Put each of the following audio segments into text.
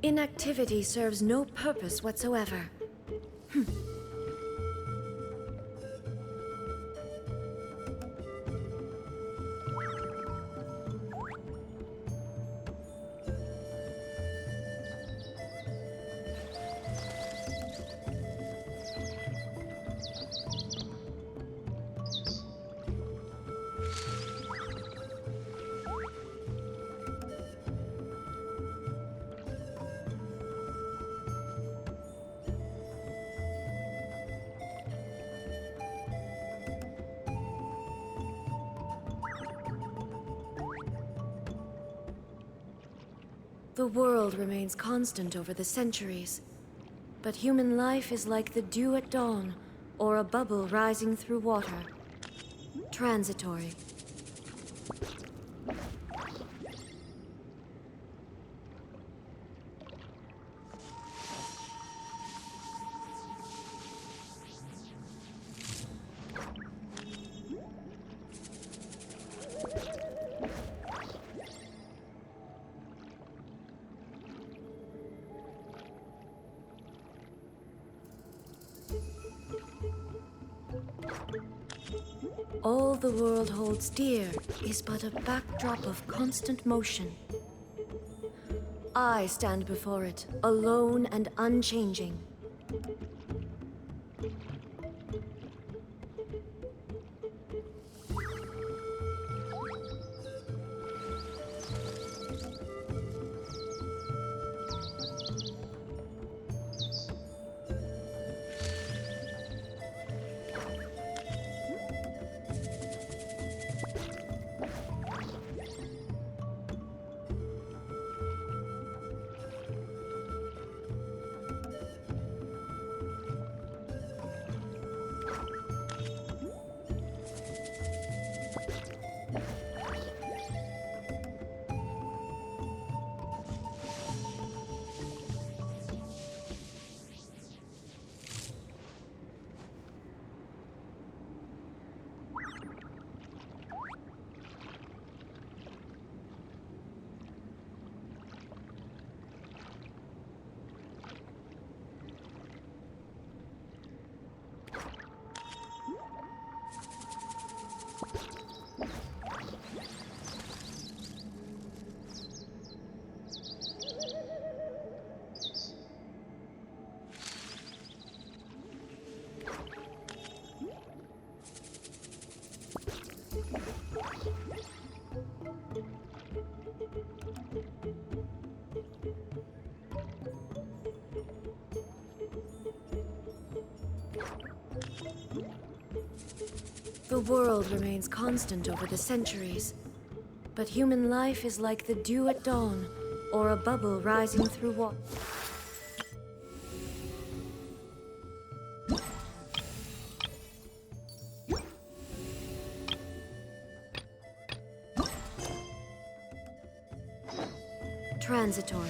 Inactivity serves no purpose whatsoever. The world remains constant over the centuries, but human life is like the dew at dawn, or a bubble rising through water. Transitory. All the world holds dear is but a backdrop of constant motion. I stand before it, alone and unchanging. The world remains constant over the centuries, but human life is like the dew at dawn, or a bubble rising through water. Transitory.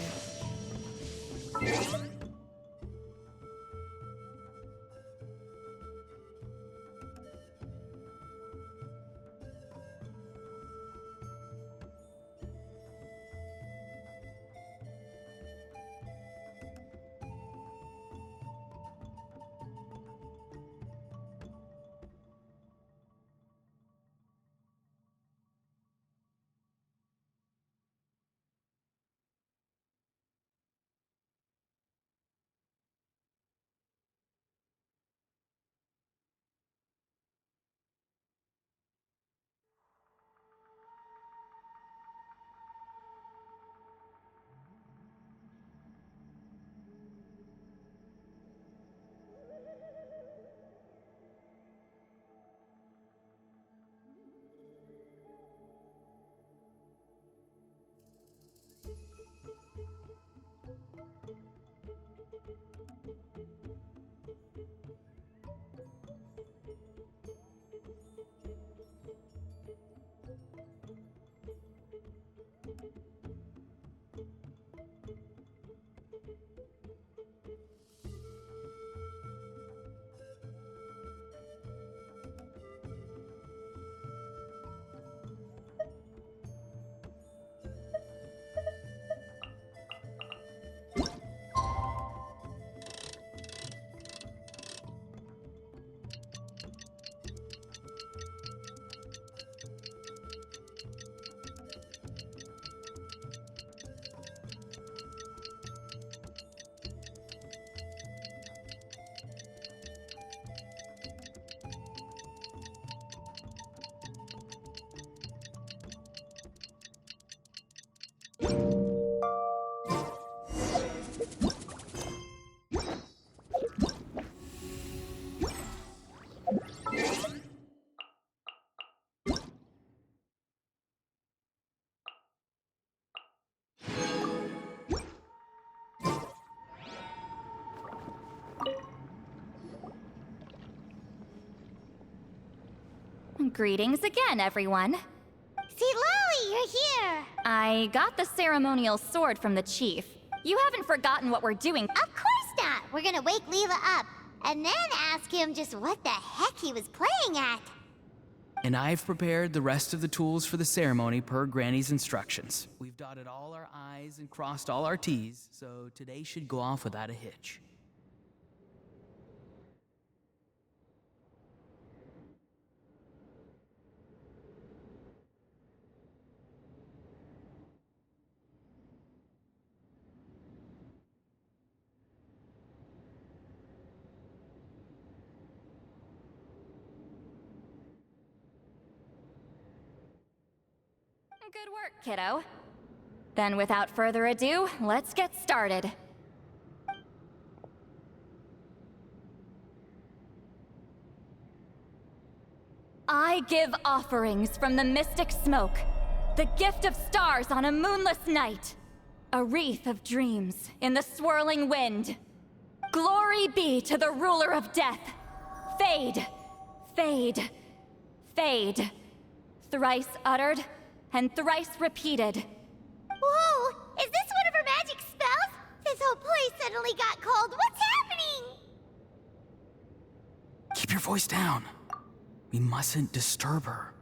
Greetings again, everyone. See, Lily, you're here! I got the ceremonial sword from the chief. You haven't forgotten what we're doing. Of course not! We're gonna wake Leela up, and then ask him just what the heck he was playing at. And I've prepared the rest of the tools for the ceremony per Granny's instructions. We've dotted all our I's and crossed all our T's, so today should go off without a hitch. Good work, kiddo. Then without further ado, let's get started. I give offerings from the mystic smoke, the gift of stars on a moonless night, a wreath of dreams in the swirling wind. Glory be to the ruler of death. Fade, fade, fade. Thrice uttered, and thrice repeated. Whoa! Is this one of her magic spells? This whole place suddenly got cold. What's happening? Keep your voice down. We mustn't disturb her.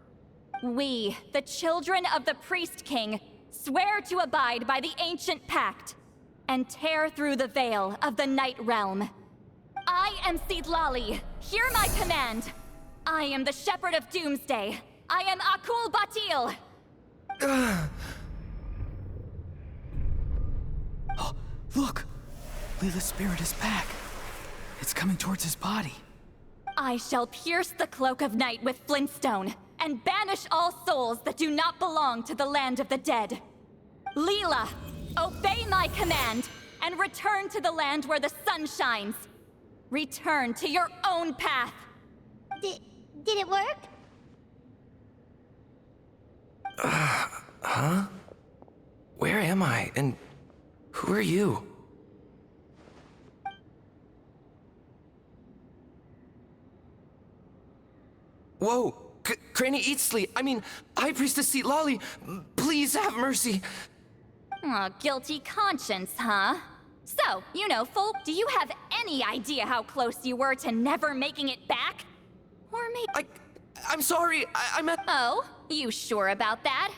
We, the children of the Priest King, swear to abide by the ancient pact and tear through the veil of the Night Realm. I am Seedlali. Hear my command. I am the Shepherd of Doomsday. I am Akul Batil. Oh, look! Leela's spirit is back. It's coming towards his body. I shall pierce the cloak of night with flintstone and banish all souls that do not belong to the land of the dead. Leela, obey my command and return to the land where the sun shines. Return to your own path. Did it work? Huh? Where am I? And who are you? Whoa! Granny Eatsley! I mean, High Priestess Seedlali! Please have mercy! Aw, guilty conscience, huh? So, you know, folk, do you have any idea how close you were to never making it back? Or maybe... I'm sorry, I meant... Oh, you sure about that?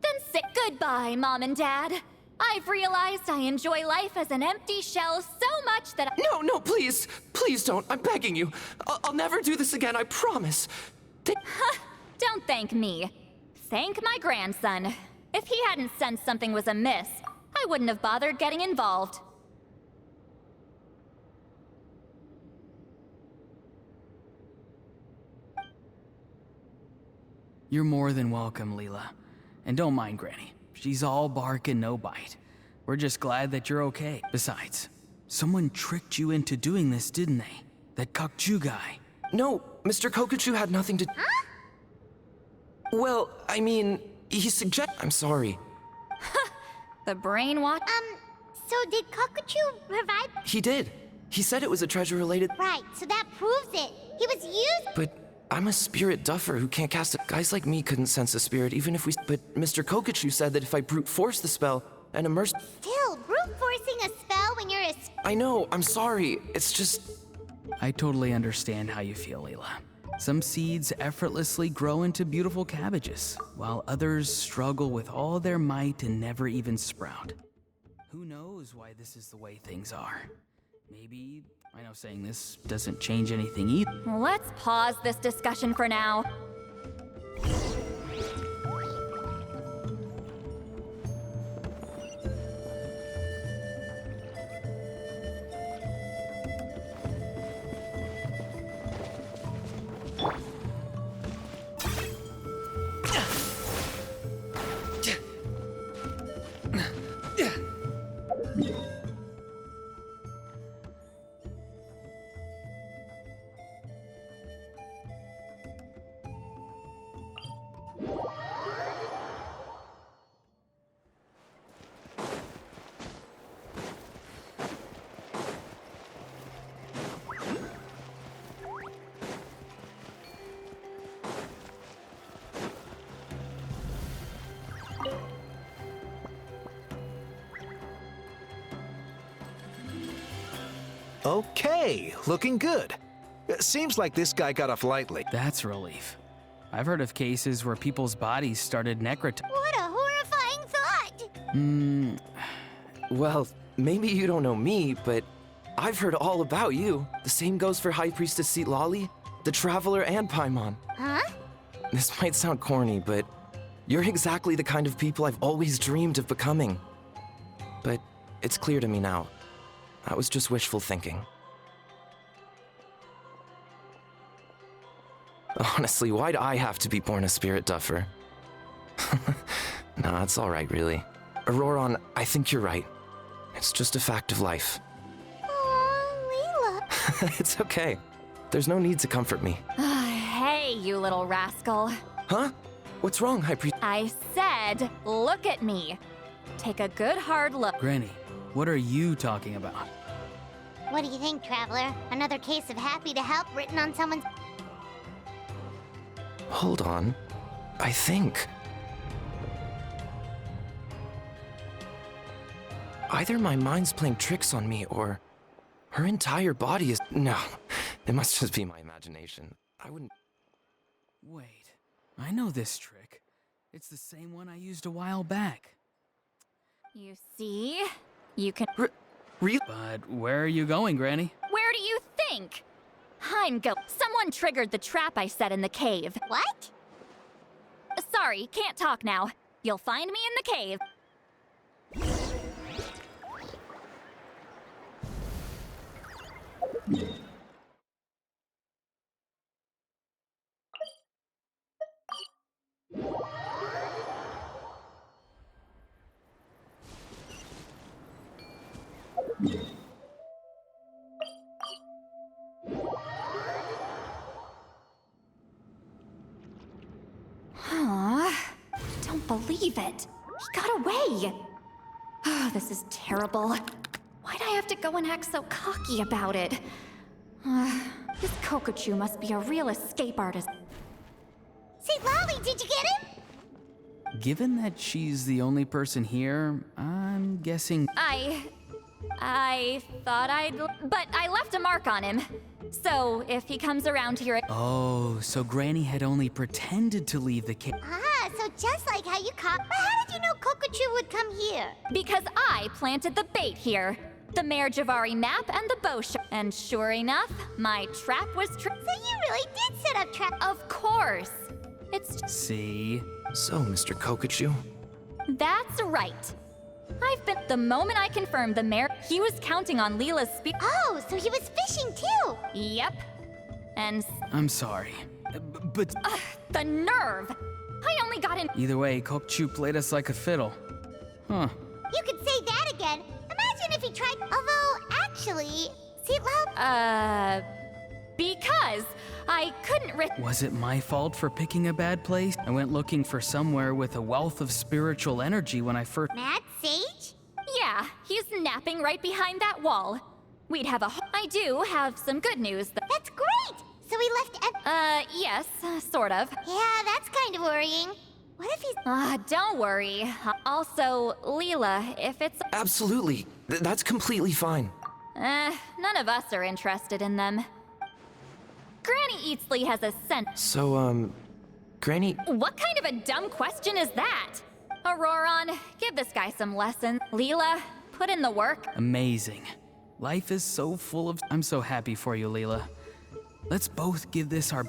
Then say goodbye, Mom and Dad. I've realized I enjoy life as an empty shell so much that No, please! Please don't, I'm begging you! I'll never do this again, I promise! Don't thank me. Thank my grandson. If he hadn't sensed something was amiss, I wouldn't have bothered getting involved. You're more than welcome, Leela. And don't mind Granny. She's all bark and no bite. We're just glad that you're okay. Besides, someone tricked you into doing this, didn't they? That Kokchu guy. No, Mr. Kokuchu had nothing to... Huh? Well, I mean, he I'm sorry. The brainwash... So did Kokuchu revive? He did. He said it was a treasure related... Right, so that proves it. He was used... But I'm a spirit duffer who can't cast it. Guys like me couldn't sense a spirit even if we... But Mr. Kokuchu said that if I brute force the spell and immerse... Still, brute forcing a spell when you're a... I know, I'm sorry. It's just... I totally understand how you feel, Leela. Some seeds effortlessly grow into beautiful cabbages, while others struggle with all their might and never even sprout. Who knows why this is the way things are? Maybe, I know saying this doesn't change anything either. Let's pause this discussion for now. Okay, looking good. Seems like this guy got off lightly. That's a relief. I've heard of cases where people's bodies started necrotizing. What a horrifying thought! Well, maybe you don't know me, but I've heard all about you. The same goes for High Priestess Lali, the Traveler, and Paimon. Huh? This might sound corny, but you're exactly the kind of people I've always dreamed of becoming. But it's clear to me now. That was just wishful thinking. Honestly, why'd I have to be born a spirit duffer? Nah, it's alright, really. Auroron, I think you're right. It's just a fact of life. Oh, Leela. It's okay. There's no need to comfort me. Hey, you little rascal. Huh? What's wrong, High Priest? I said, look at me. Take a good hard look. Granny, what are you talking about? What do you think, Traveler? Another case of happy to help written on someone's... Hold on. I think... either my mind's playing tricks on me, or her entire body is... No, it must just be my imagination. I wouldn't... Wait, I know this trick. It's the same one I used a while back. You see? You can... Really? But where are you going, Granny? Where do you think? Someone triggered the trap I set in the cave. What? Sorry, can't talk now. You'll find me in the cave. Don't believe it. He got away. Oh, this is terrible. Why'd I have to go and act so cocky about it? This Kokochu must be a real escape artist. St. Lolly, did you get him? Given that she's the only person here, I'm guessing... I thought but I left a mark on him. So if he comes around here... Oh, so Granny had only pretended to leave the cave. Ah, so just like how you caught... But how did you know Kokochu would come here? Because I planted the bait here. The Mare Javari map and the bow shot. And sure enough, my trap was So you really did set up trap... Of course. It's... See? So, Mr. Kokochu? That's right. I've been... The moment I confirmed the Mare... He was counting on Leela's Oh, so he was fishing too! Yep. And... I'm sorry. But the nerve! I only got in... either way, Kokchu played us like a fiddle. Huh. You could say that again. Imagine if he tried... Although, actually... St. Lolly... Because I couldn't Was it my fault for picking a bad place? I went looking for somewhere with a wealth of spiritual energy when I first... Mad Sage? Yeah, he's napping right behind that wall. We'd have a... I do have some good news. That's great! So he left... Yes, sort of. Yeah, that's kind of worrying. What if he's... Don't worry. Also, Leela, if it's... Absolutely. That's completely fine. None of us are interested in them. Granny Eatsley has a scent. So, Granny... What kind of a dumb question is that? Auroron, give this guy some lessons. Leela, put in the work. Amazing. Life is so full of... I'm so happy for you, Leela. Let's both give this our